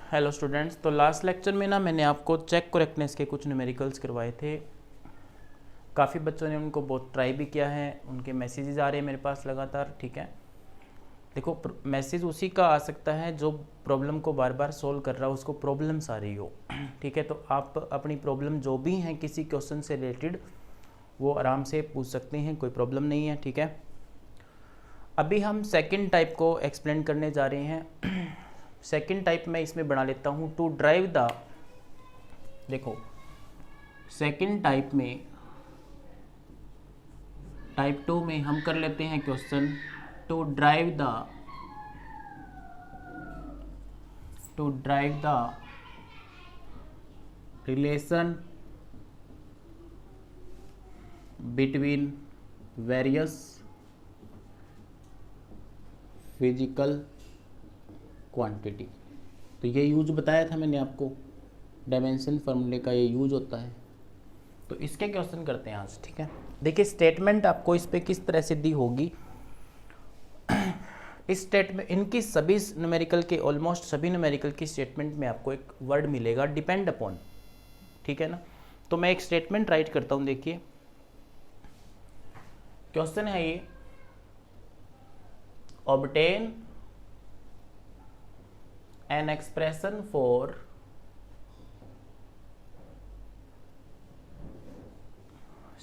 Hello students. तो last lecture में ना मैंने आपको चेक करेक्टनेस के कुछ न्यूमेरिकल्स करवाए थे। काफ़ी बच्चों ने उनको बहुत ट्राई भी किया है, उनके मैसेजेस आ रहे हैं मेरे पास लगातार। ठीक है, देखो मैसेज उसी का आ सकता है जो प्रॉब्लम को बार बार सोल्व कर रहा हो, उसको प्रॉब्लम्स आ रही हो। ठीक है, तो आप अपनी प्रॉब्लम जो भी हैं किसी क्वेश्चन से रिलेटेड वो आराम से पूछ सकते हैं, कोई प्रॉब्लम नहीं है। ठीक है, अभी हम सेकंड टाइप को एक्सप्लेन करने जा रहे हैं। सेकंड टाइप मैं इसमें बना लेता हूँ टू ड्राइव द, देखो सेकंड टाइप में, टाइप 2 में हम कर लेते हैं question to derive the relation between various physical quantity. तो ये यूज बताया था मैंने आपको, डायमेंशन फार्मूले का ये यूज होता है। तो इसके क्वेश्चन करते हैं आज। ठीक है, देखिए स्टेटमेंट आपको इस पे किस तरह से दी होगी। इस स्टेटमेंट, इनकी सभी न्यूमेरिकल के, ऑलमोस्ट सभी न्यूमेरिकल की स्टेटमेंट में आपको एक वर्ड मिलेगा डिपेंड अपॉन। ठीक है ना, तो मैं एक स्टेटमेंट राइट करता हूं। देखिए क्वेश्चन है ये, obtain an expression for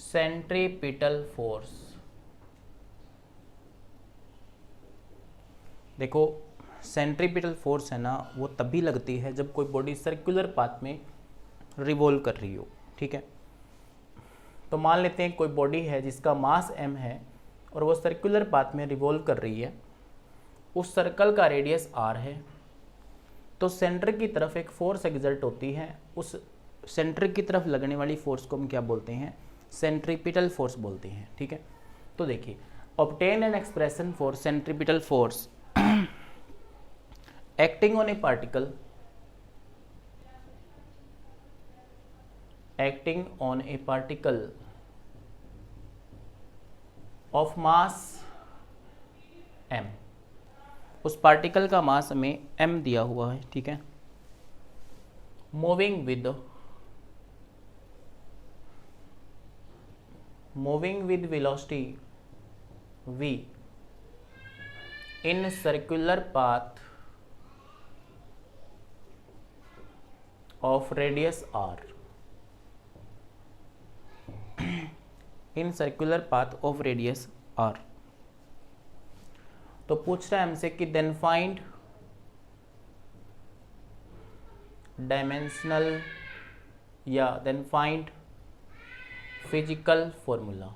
centripetal force। देखो सेंट्रीपिटल फोर्स है ना, वो तभी लगती है जब कोई बॉडी सर्कुलर पाथ में रिवॉल्व कर रही हो। ठीक है, तो मान लेते हैं कोई बॉडी है जिसका मास m है और वो सर्कुलर पाथ में रिवॉल्व कर रही है, उस सर्कल का रेडियस r है। तो सेंटर की तरफ एक फोर्स एग्जर्ट होती है, उस सेंटर की तरफ लगने वाली फोर्स को हम क्या बोलते हैं, सेंट्रीपिटल फोर्स बोलते हैं। ठीक है, तो देखिए obtain an expression for centripetal force acting on A particle of mass m। उस पार्टिकल का मास हमें m दिया हुआ है। ठीक है, moving with velocity v in circular path of radius r, in circular path of radius r। तो पूछ रहा है हमसे कि देन फाइंड डायमेंशनल या देन फाइंड फिजिकल फॉर्मूला।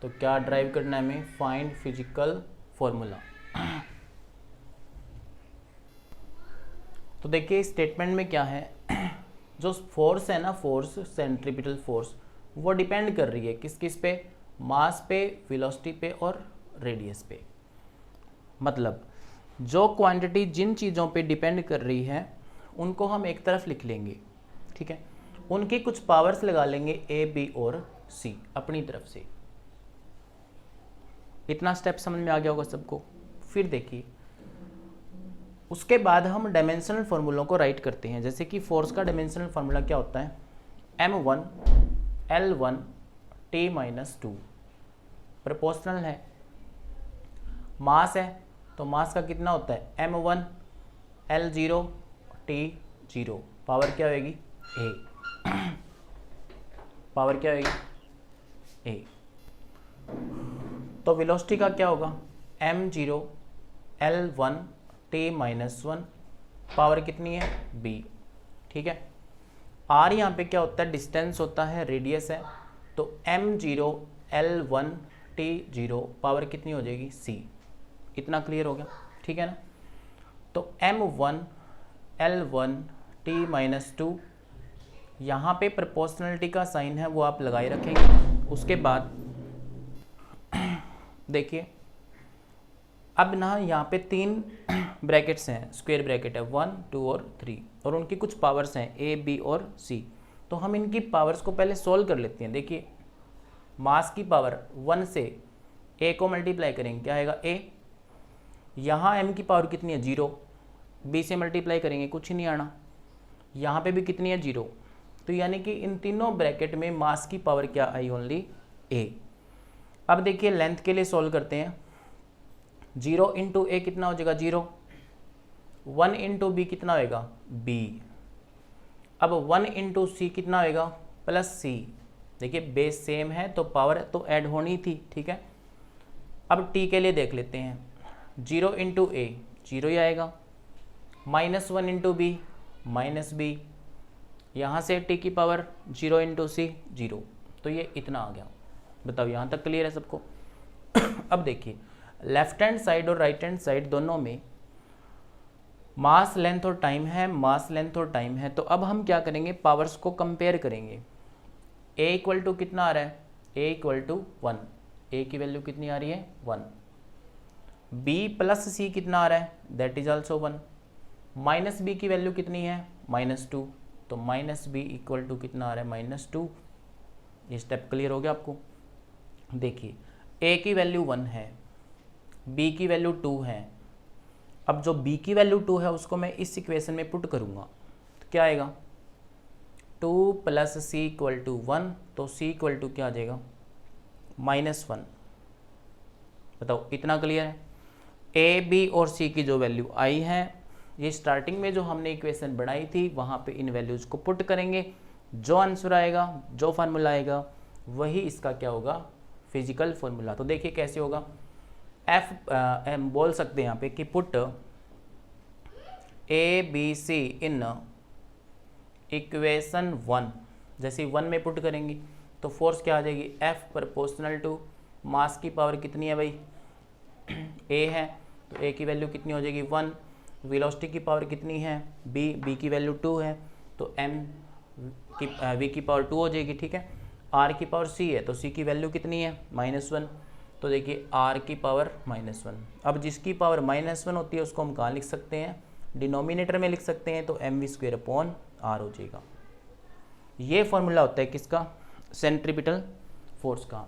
तो क्या ड्राइव करना है हमें, फाइंड फिजिकल फॉर्मूला। तो देखिए स्टेटमेंट में क्या है, जो फोर्स है ना, फोर्स सेंट्रीपिटल फोर्स, वो डिपेंड कर रही है किस किस पे, मास पे, वेलोसिटी पे और रेडियस पे। मतलब जो क्वांटिटी जिन चीज़ों पे डिपेंड कर रही है उनको हम एक तरफ लिख लेंगे। ठीक है, उनकी कुछ पावर्स लगा लेंगे ए, बी और सी अपनी तरफ से। इतना स्टेप समझ में आ गया होगा सबको। फिर देखिए उसके बाद हम डायमेंशनल फार्मूलों को राइट करते हैं। जैसे कि फोर्स का डायमेंशनल फार्मूला क्या होता है, m1 L1 T-2 प्रोपोर्शनल है। मास है तो मास का कितना होता है, m1 L0 T0, पावर क्या होगी a, पावर क्या होगी a। तो वेलोसिटी का क्या होगा, m0 L1 T-1, पावर कितनी है b। ठीक है, r यहाँ पे क्या होता है, डिस्टेंस होता है, रेडियस है। तो m0 L1 T0, पावर कितनी हो जाएगी c। इतना क्लियर हो गया। ठीक है ना, तो m1 L1 T-2, यहाँ पे प्रोपोर्शनलिटी का साइन है वो आप लगाए रखेंगे। उसके बाद देखिए अब ना यहाँ पे 3 ब्रैकेट्स हैं, स्क्वायर ब्रैकेट है 1, 2 और 3, और उनकी कुछ पावर्स हैं a, b और c। तो हम इनकी पावर्स को पहले सोल्व कर लेते हैं। देखिए मास की पावर 1 से a को मल्टीप्लाई करेंगे, क्या आएगा a। यहाँ m की पावर कितनी है 0, बी से मल्टीप्लाई करेंगे कुछ ही नहीं आना, यहाँ पे भी कितनी है 0, तो यानी कि इन तीनों ब्रैकेट में मास की पावर क्या आई, ओनली ए। अब देखिए लेंथ के लिए सॉल्व करते हैं, 0 इंटू ए कितना हो जाएगा 0, 1 इंटू बी कितना होएगा बी, अब 1 इंटू सी कितना होएगा प्लस सी। देखिए बेस सेम है तो पावर तो ऐड होनी थी, ठीक है। अब टी के लिए देख लेते हैं, 0 इंटू ए 0 ही आएगा, -1 इंटू बी माइनस बी, यहाँ से टी की पावर 0 इंटू सी 0, तो ये इतना आ गया। बताओ यहाँ तक क्लियर है सबको। अब देखिए लेफ्ट हैंड साइड और राइट हैंड साइड दोनों में मास लेंथ और टाइम है, मास लेंथ और टाइम है, तो अब हम क्या करेंगे, पावर्स को कंपेयर करेंगे। ए इक्वल टू कितना आ रहा है, ए इक्वल टू 1, ए की वैल्यू कितनी आ रही है 1, बी प्लस सी कितना आ रहा है that is also 1, minus B की वैल्यू कितनी है -2, तो माइनस बी इक्वल टू कितना आ रहा है -2। ये स्टेप क्लियर हो गया आपको। देखिए ए की वैल्यू 1 है, बी की वैल्यू 2 है, अब जो b की वैल्यू 2 है उसको मैं इस इक्वेशन में पुट करूंगा तो क्या आएगा 2 प्लस सी इक्वल टू 1, तो c इक्वल टू क्या आ जाएगा -1। बताओ इतना क्लियर है। a b और c की जो वैल्यू आई है, ये स्टार्टिंग में जो हमने इक्वेशन बनाई थी वहाँ पे इन वैल्यूज को पुट करेंगे, जो आंसर आएगा, जो फार्मूला आएगा वही इसका क्या होगा फिजिकल फार्मूला। तो देखिए कैसे होगा, हम बोल सकते हैं यहाँ पे कि put A B C in equation 1, जैसे 1 में पुट करेंगे तो फोर्स क्या आ जाएगी F प्रोपोर्शनल टू मास की पावर कितनी है भाई A है, तो A की वैल्यू कितनी हो जाएगी 1, वेलोसिटी की पावर कितनी है B की वैल्यू 2 है, तो M की V की पावर 2 हो जाएगी, ठीक है। R की पावर C है तो C की वैल्यू कितनी है -1, तो देखिए R की पावर -1। अब जिसकी पावर -1 होती है उसको हम कहाँ लिख सकते हैं, डिनोमिनेटर में लिख सकते हैं, तो mv² अपॉन r हो जाएगा। ये फॉर्मूला होता है किसका, सेंट्रीपिटल फोर्स का।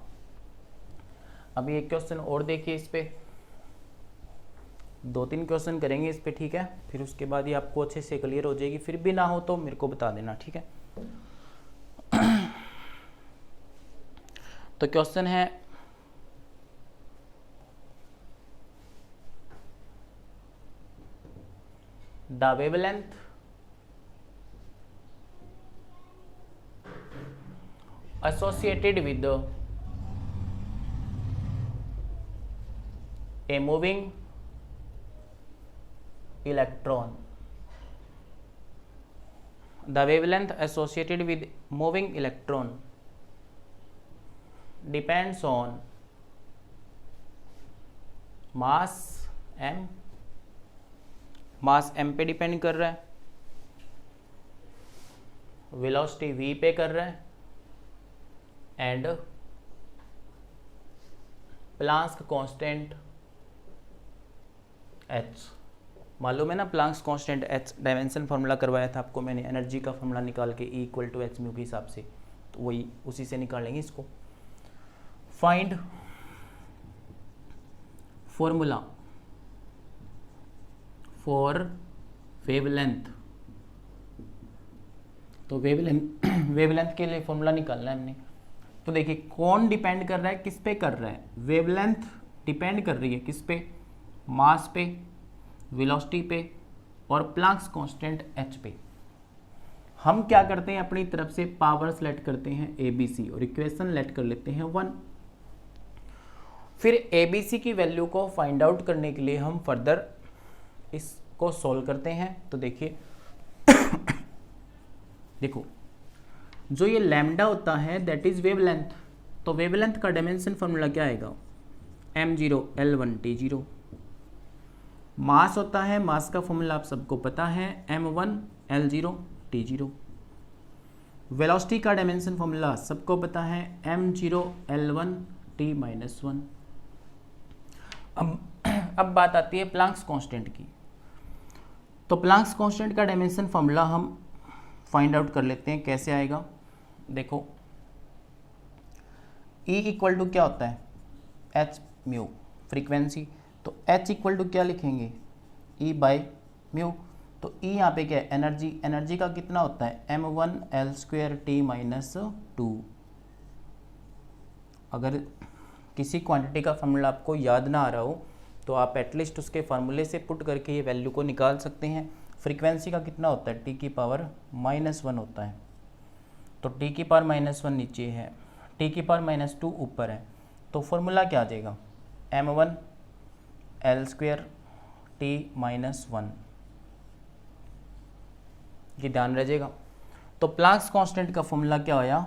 अभी एक क्वेश्चन और देखिए, इस पे 2-3 क्वेश्चन करेंगे इस पे, ठीक है, फिर उसके बाद ये आपको अच्छे से क्लियर हो जाएगी। फिर भी ना हो तो मेरे को बता देना, ठीक है। तो क्वेश्चन है the wavelength associated with a moving electron, the wavelength associated with moving electron depends on mass m, mass m पे डिपेंड कर रहा है, वेलोसिटी v पे कर रहा है, एंड प्लांक्स कांस्टेंट h। मालूम है ना Planck's constant h, dimension formula करवाया था आपको मैंने एनर्जी का फार्मूला निकाल के E equal to H mu के हिसाब से, तो वही उसी से निकालेंगे इसको। फाइंड फॉर्मूला फॉर वेवलेंथ, तो वेवलेंथ के लिए फॉर्मूला निकालना है हमने। तो देखिए कौन डिपेंड कर रहा है, किस पे कर रहा है, वेवलेंथ डिपेंड कर रही है किस पे, मास पे, वेलोसिटी पे और प्लांक्स कांस्टेंट h पे। हम क्या करते हैं अपनी तरफ से पावर सेलेक्ट करते हैं ABC और इक्वेशन लेट कर लेते हैं 1। फिर ABC की वैल्यू को फाइंड आउट करने के लिए हम फर्दर इसको सॉल्व करते हैं। तो देखिए देखो जो ये लैम्डा होता है दैट इज वेवलेंथ, तो वेवलेंथ का डायमेंशन फार्मूला क्या आएगा m0 L1 T0। मास होता है, मास का फॉर्मूला आप सबको पता है m1 L0 T0। वेलोसिटी का डायमेंशन फार्मूला सबको पता है m0 L1 T-1। अब बात आती है प्लांक्स कांस्टेंट की। तो प्लांक्स कांस्टेंट का डायमेंशन फार्मूला हम फाइंड आउट कर लेते हैं, कैसे आएगा देखो। E इक्वल टू क्या होता है h म्यू फ्रीक्वेंसी, तो h इक्वल टू क्या लिखेंगे E बाय म्यू। तो ई यहाँ पे क्या है, एनर्जी। एनर्जी का कितना होता है, m1L2T-2। अगर किसी क्वांटिटी का फार्मूला आपको याद ना आ रहा हो तो आप एटलीस्ट उसके फार्मूले से पुट करके ये वैल्यू को निकाल सकते हैं। फ्रीक्वेंसी का कितना होता है, T⁻⁻1 होता है। तो T⁻⁻1 नीचे है, T⁻⁻2 ऊपर है, तो फॉर्मूला क्या आ जाएगा, m1L2T-1। ये ध्यान रखिएगा। तो प्लांक्स कांस्टेंट का फॉर्मूला क्या होया,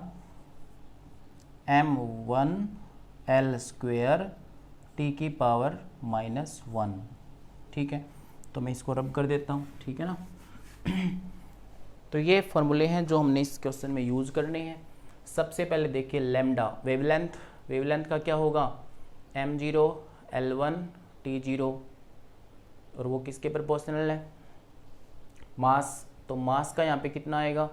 m1L2T⁻⁻1। ठीक है, तो मैं इसको रब कर देता हूँ, ठीक है ना। तो ये फॉर्मूले हैं जो हमने इस क्वेश्चन में यूज़ करने हैं। सबसे पहले देखिए लैम्डा, वेवलेंथ। वेवलेंथ का क्या होगा, m0L1T0, और वो किसके प्रोपोर्शनल है, मास। तो मास का यहाँ पे कितना आएगा,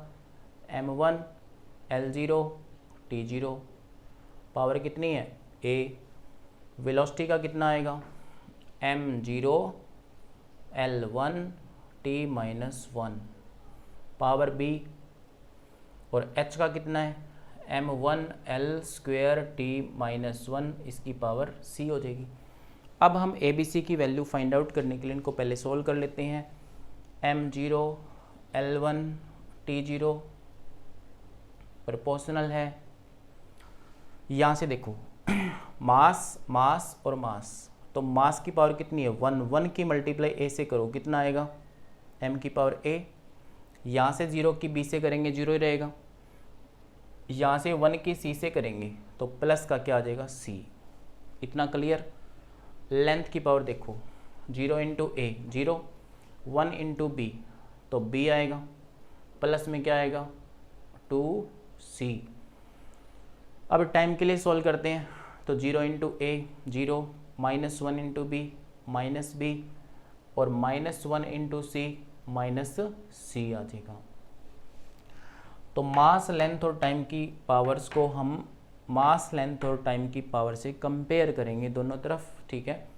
m1L0T0, पावर कितनी है, a। वेलोसिटी का कितना आएगा, m0L1T-1, पावर b। और h का कितना है, m1L2T-1, इसकी पावर c हो जाएगी। अब हम ABC की वैल्यू फाइंड आउट करने के लिए इनको पहले सोल्व कर लेते हैं। m0L1T0 प्रोपोर्शनल है, यहाँ से देखो मास, मास और मास। तो मास की पावर कितनी है, 1 की मल्टीप्लाई a से करो, कितना आएगा, m की पावर a। यहाँ से 0 की b से करेंगे 0 ही रहेगा, यहाँ से 1 की c से करेंगे तो प्लस का क्या आ जाएगा, c। इतना क्लियर। लेंथ की पावर देखो, 0 इंटू a 0, 1 इंटू b तो b आएगा, प्लस में क्या आएगा, 2c। अब टाइम के लिए सॉल्व करते हैं, तो 0 into a 0, -1 into b -b, और -1 इंटू c -c आ जाएगा। तो मास, लेंथ और टाइम की पावर्स को हम मास, लेंथ और टाइम की पावर से कंपेयर करेंगे दोनों तरफ, ठीक है।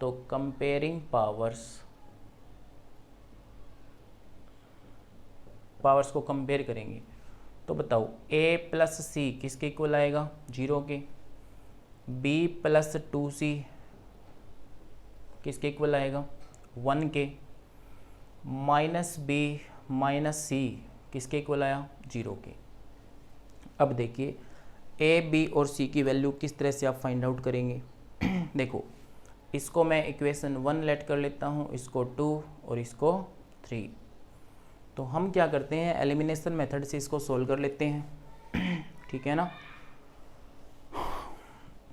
तो कंपेयरिंग पावर्स को कंपेयर करेंगे, तो बताओ a प्लस सी किसके इक्वल आएगा, 0 के। b प्लस 2c किसके इक्वल आएगा, 1 के। माइनस b माइनस c किसके इक्वल आया, 0 के। अब देखिए a, b और c की वैल्यू किस तरह से आप फाइंड आउट करेंगे। देखो इसको मैं इक्वेशन 1 लेट कर लेता हूँ, इसको 2 और इसको 3। तो हम क्या करते हैं, एलिमिनेशन मेथड से इसको सोल्व कर लेते हैं, ठीक है ना।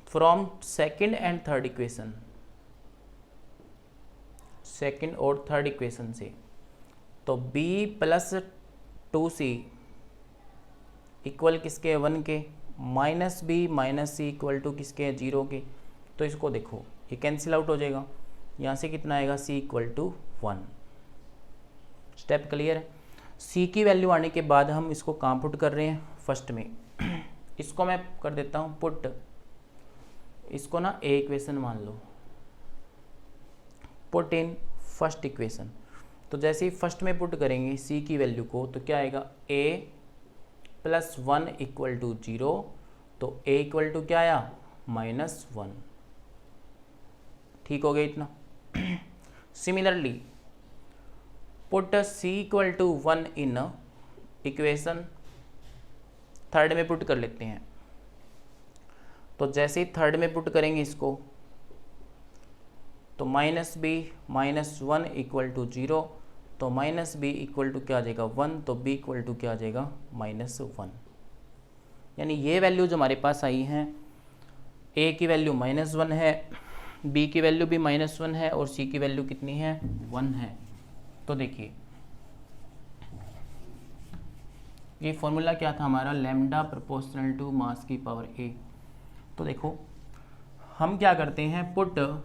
From second and third equation, second और थर्ड इक्वेशन से, तो b प्लस 2c इक्वल किसके है, 1 के। Minus b minus c equal to किसके है, 0 के। तो इसको देखो ये कैंसिल आउट हो जाएगा, यहाँ से कितना आएगा, c equal to 1। Step clear है। c की वैल्यू आने के बाद हम इसको कहाँ पुट कर रहे हैं, फर्स्ट में। इसको मैं कर देता हूँ पुट, इसको ना a इक्वेशन मान लो, पुट इन फर्स्ट इक्वेशन। तो जैसे ही फर्स्ट में पुट करेंगे c की वैल्यू को, तो क्या आएगा, a प्लस 1 इक्वल टू 0। तो a इक्वल टू क्या आया, -1। ठीक हो गया इतना। Similarly put c equal to 1 in equation third में पुट कर लेते हैं। तो जैसे ही थर्ड में पुट करेंगे इसको, तो minus b minus 1 equal to 0। तो माइनस b इक्वल टू क्या आ जाएगा, 1। तो b इक्वल टू क्या आ जाएगा, -1। यानी ये वैल्यू जो हमारे पास आई हैं, a की वैल्यू -1 है, b की वैल्यू भी -1 है, और c की वैल्यू कितनी है, 1 है। तो देखिए ये फॉर्मूला क्या था हमारा, लैम्डा प्रोपोर्शनल टू मास की पावर a। तो देखो हम क्या करते हैं, put a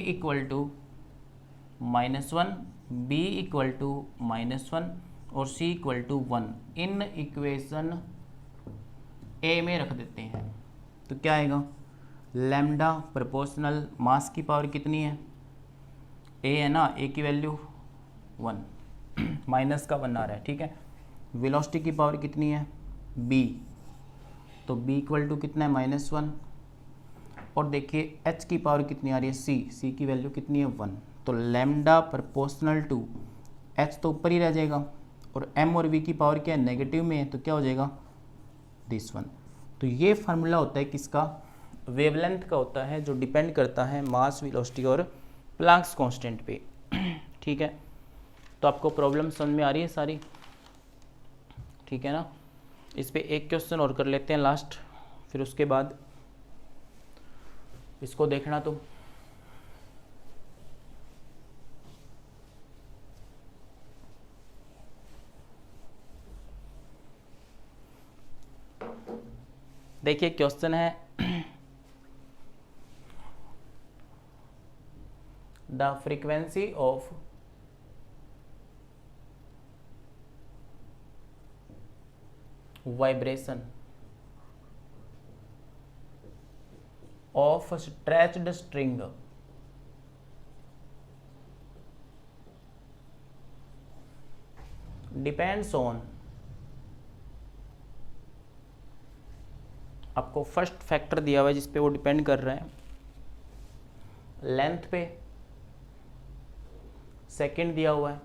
equal to -1, b equal to -1 और c equal to 1 in equation a में रख देते हैं। तो क्या आएगा, लैम्डा प्रोपोर्शनल मास की पावर कितनी है, a है ना, a की वैल्यू 1, माइनस का 1 आ रहा है, ठीक है। वेलोसिटी की पावर कितनी है b, तो b इक्वल टू कितना है -1, और देखिए h की पावर कितनी आ रही है c की वैल्यू कितनी है 1, तो लैम्डा प्रोपोर्शनल टू h तो ऊपर ही रह जाएगा, और m और v की पावर क्या है नेगेटिव में है, तो क्या हो जाएगा दिस वन। तो ये फार्मूला होता है किसका, वेवलेंथ का होता है, जो डिपेंड करता है मास, वेलोसिटी और प्लैंक्स कांस्टेंट पे, ठीक है। तो आपको प्रॉब्लम समझ में आ रही है सारी, ठीक है ना। इस पे एक क्वेश्चन और कर लेते हैं लास्ट, फिर उसके बाद इसको देखना तुम। देखिए क्वेश्चन है the frequency of vibration of stretched string depends on, आपको फर्स्ट फैक्टर दिया हुआ है जिस पे वो डिपेंड कर रहे हैं, लेंथ पे, सेकंड दिया हुआ है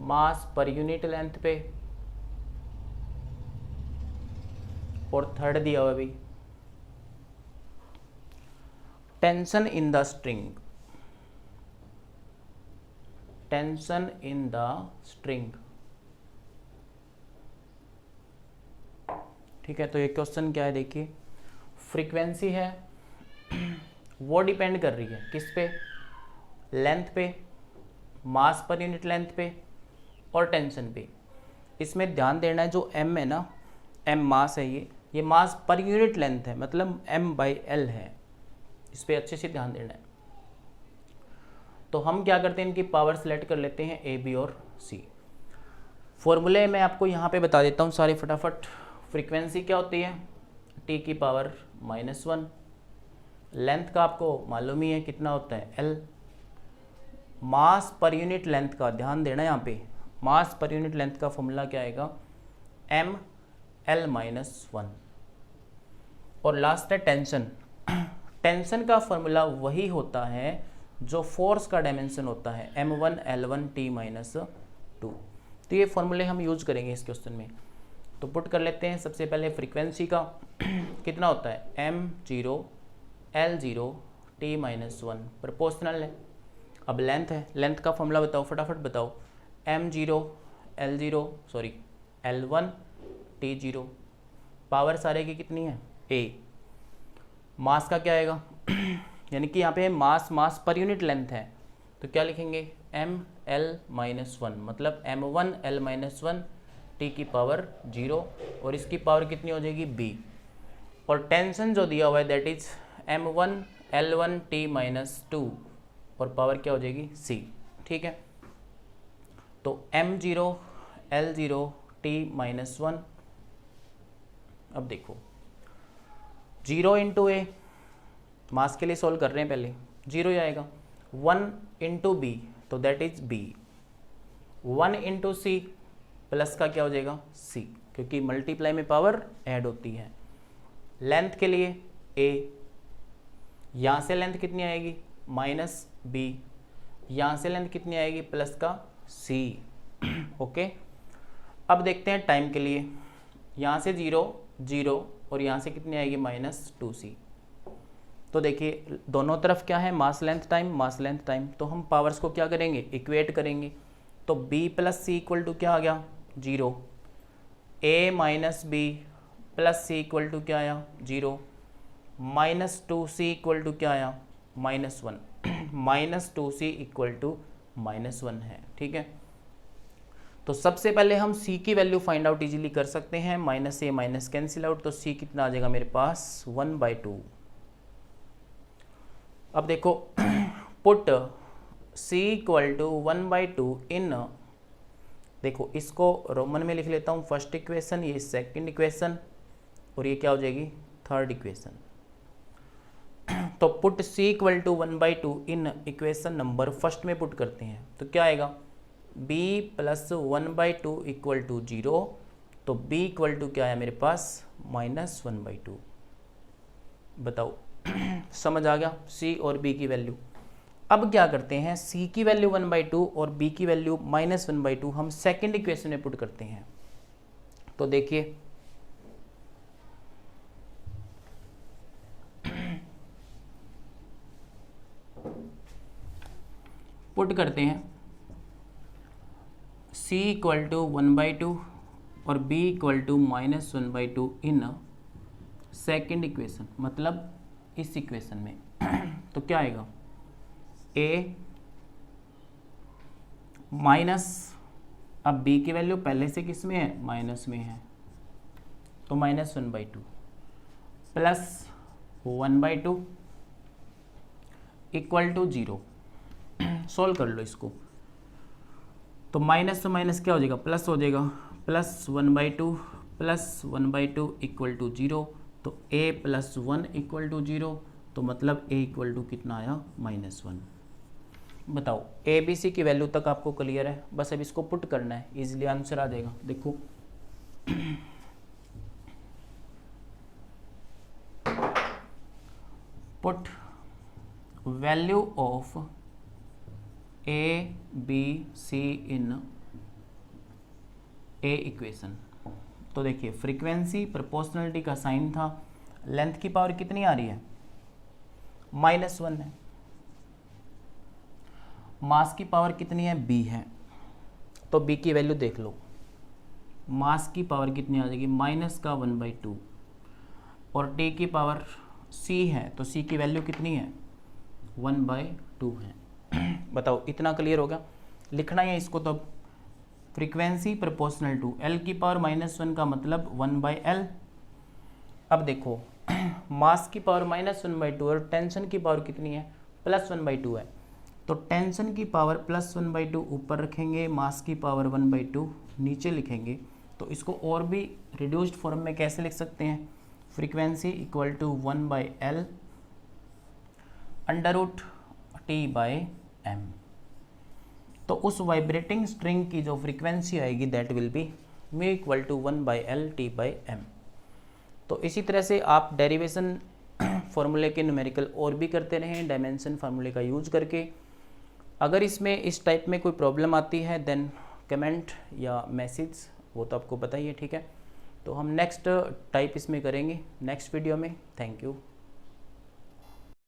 मास पर यूनिट लेंथ पे, और थर्ड दिया हुआ है भी tension in the string, tension in the string, ठीक है। तो ये क्वेश्चन क्या है, देखिए फ्रीक्वेंसी है वो डिपेंड कर रही है किस पे, लेंथ पे, मास पर यूनिट लेंथ पे और टेंशन पे। इसमें ध्यान देना है जो m है ना, m मास है, ये मास पर यूनिट लेंथ है, मतलब m/l है, इस पर अच्छे से ध्यान देना है। तो हम क्या करते हैं, इनकी पावर सेलेक्ट कर लेते हैं a, b और c। फॉर्मूले मैं आपको यहाँ पे बता देता हूँ सारे फटाफट। फ्रीक्वेंसी क्या होती है, t की पावर -1, लेंथ का आपको मालूम ही है कितना होता है l, मास पर यूनिट लेंथ का ध्यान देना यहाँ पे, मास पर यूनिट लेंथ का फॉर्मूला क्या आएगा ml-1, और लास्ट है टेंशन। टेंशन का फॉर्मूला वही होता है जो फोर्स का डायमेंशन होता है m1L1T-2। तो ये फॉर्मूले हम यूज करेंगे इस क्वेश्चन में। तो पुट कर लेते हैं सबसे पहले फ्रीक्वेंसी का कितना होता है m0L0T-1 प्रोपोर्शनल है। अब लेंथ है, लेंथ का फॉर्मूला बताओ, फटाफट बताओ, L1T0, पावर सारे की कितनी है a, मास का क्या आएगा यानी कि यहाँ पे मास पर यूनिट लेंथ है, तो क्या लिखेंगे ml-1, मतलब m1L-1 t की पावर 0, और इसकी पावर कितनी हो जाएगी b, और टेंशन जो दिया हुआ है दैट इज m1L1T-2, और पावर क्या हो जाएगी c, ठीक है। तो m0L0T-1, अब देखो 0 इंटू ए, मास के लिए सॉल्व कर रहे हैं पहले, 0 ही आएगा, 1 इंटू बी, तो that is b, 1 into C, plus का क्या हो जाएगा c, क्योंकि मल्टीप्लाई में पावर ऐड होती है। लेंथ के लिए a, यहाँ से लेंथ कितनी आएगी -b, यहाँ से लेंथ कितनी आएगी प्लस का c, ओके। अब देखते हैं टाइम के लिए, यहाँ से 0 और यहाँ से कितनी आएगी -2c। तो देखिए दोनों तरफ क्या है मास लेंथ टाइम, मास लेंथ टाइम, तो हम पावर्स को क्या करेंगे इक्वेट करेंगे। तो b plus C equal to क्या आ गया 0, a minus B plus C equal to क्या आया 0, -2c इक्वल टू क्या आया -1, -2c इक्वल टू -1 है, ठीक है। तो सबसे पहले हम c की वैल्यू फाइंड आउट इजीली कर सकते हैं, -a माइनस कैंसिल आउट, तो c कितना आ जाएगा मेरे पास 1/2। अब देखो put c equal to 1/2 in, देखो इसको रोमन में लिख लेता हूँ, फर्स्ट इक्वेशन, ये सेकंड इक्वेशन, और ये क्या हो जाएगी थर्ड इक्वेशन। तो put c equal to 1/2 in equation number first में पुट करते हैं तो क्या आएगा, b प्लस 1/2 इक्वल टू 0, तो b इक्वल टू क्या है मेरे पास -1/2। बताओ समझ आ गया c और b की वैल्यू। अब क्या करते हैं, c की वैल्यू 1/2 और b की वैल्यू -1/2 हम सेकेंड इक्वेशन में पुट करते हैं। तो देखिए पुट करते हैं c इक्वल टू 1/2 और b equal to -1/2 in second equation, मतलब इस इक्वेशन में। तो क्या आएगा, a माइनस, अब b की वैल्यू पहले से किस में है, माइनस में है, तो -1/2 प्लस 1/2 इक्वल टू 0। सोल्व कर लो इसको, तो माइनस से माइनस क्या हो जाएगा, प्लस हो जाएगा, प्लस 1/2 प्लस 1/2 इक्वल टू 0, तो a प्लस 1 इक्वल टू 0, तो मतलब a इक्वल टू कितना आया, -1। बताओ a b c की वैल्यू तक आपको क्लियर है, बस अब इसको पुट करना है, इजीली आंसर आ जाएगा। देखो put value of a b c in a equation. तो देखिए फ्रीक्वेंसी प्रोपोर्शनलिटी का साइन था, लेंथ की पावर कितनी आ रही है, -1 है, मास की पावर कितनी है, b है, तो b की वैल्यू देख लो, मास की पावर कितनी आ जाएगी, -1/2, और t की पावर c है, तो c की वैल्यू कितनी है, 1/2 है। बताओ इतना क्लियर होगा, लिखना है इसको। तो फ्रीक्वेंसी प्रोपोर्शनल टू l की पावर -1 का मतलब 1/l। अब देखो मास की पावर -1/2 और टेंशन की पावर कितनी है, +1/2 है, तो टेंशन की पावर +1/2 ऊपर रखेंगे, मास की पावर 1/2 नीचे लिखेंगे। तो इसको और भी रिड्यूस्ड फॉर्म में कैसे लिख सकते हैं, frequency equal to 1/l √T/m। तो उस वाइब्रेटिंग स्ट्रिंग की जो फ्रीक्वेंसी आएगी that will be μ equal to 1/l T/m। तो इसी तरह से आप डेरिवेशन फॉर्मूले के न्यूमेरिकल और भी करते रहें डायमेंशन फार्मूले का यूज करके। अगर इसमें इस टाइप में कोई प्रॉब्लम आती है देन कमेंट या मैसेज, वो तो आपको पता ही है, ठीक है। तो हम नेक्स्ट टाइप इसमें करेंगे नेक्स्ट वीडियो में। Thank you.